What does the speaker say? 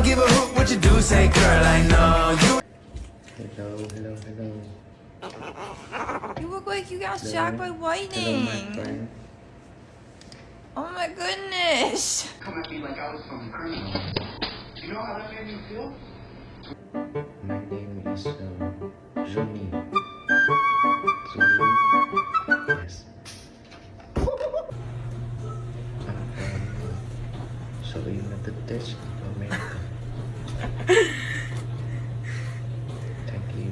don't give a hoot what you do, say girl, I know you. Hello. You look like you got Hello. shocked by Hello, my lightning. friend. Oh my goodness. Come at me like I was some criminal. Do you know how that made me feel? My name is Johnny. Yes. I'm from so United States of America. Thank you.